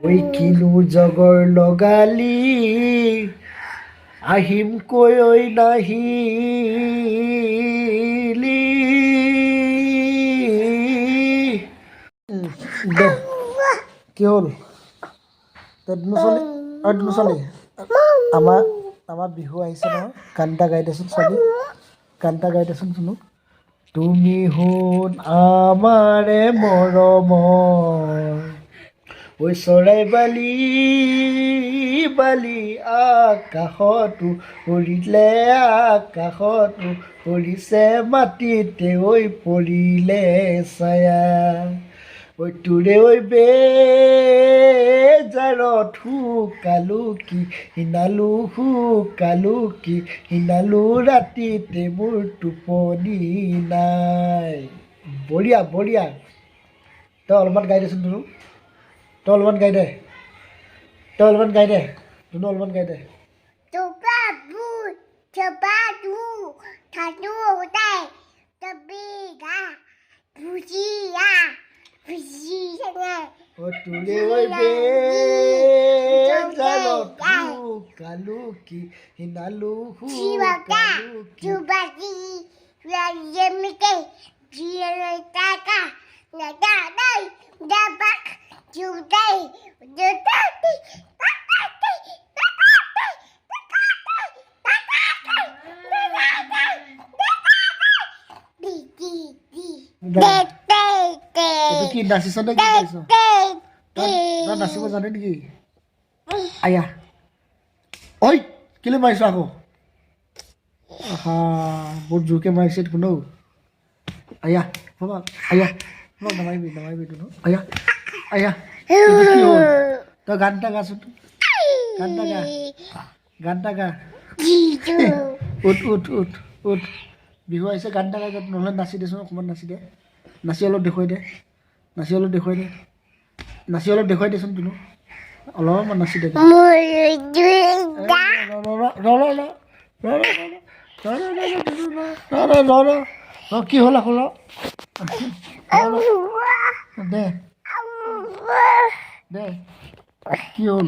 ঐ কিনো জগৰ লগালি আহিমকৈ ঐ নাহিলি দে কি হ'ল নচলি আমাৰ বিহু আহিছে নহয় গান এটা গাই দেচোন ছোৱালী গান এটা গাই দেচোন শুনো তুমি শুন আমাৰে মৰমৰ ঐ চৰাই বালি বালি আকাশতো পৰিলে আকাশতো পৰিছে মাটিতে ঐ পৰিলে ছায়া ঐ তোৰে ঐ বেজাৰত শুকালো কি সিনালো ৰাতিতে মোৰ টোপনি নাই বঢ়িয়া বঢ়িয়া তই অলপমান গাই দেচোন ধুনু তই অলপমান গাই দে ধুনু অলপমান গাই দে তোৰে ঐ বেজাৰত শুকালো কি সিনালো কি নাচিছ নে কি গাইছ তই নাচিব জানে নেকি আয়া ঐ কেলে মাৰিছ আকৌ আহা বহুত জোৰকে মাৰিছে দেখোন ন আয়া নামাৰিবি ন আয়া কি হ'ল তই গান এটা গাচোন গান এটা গা উঠ বিহু আহিছে গান এটা গাই নহ'লে নাচি দেচোন অকণমান নাচি অলপ দেখুৱাই দেচোন তুনো অলপমান নাচি দে কি হ'ল আকৌ দে কি হ'ল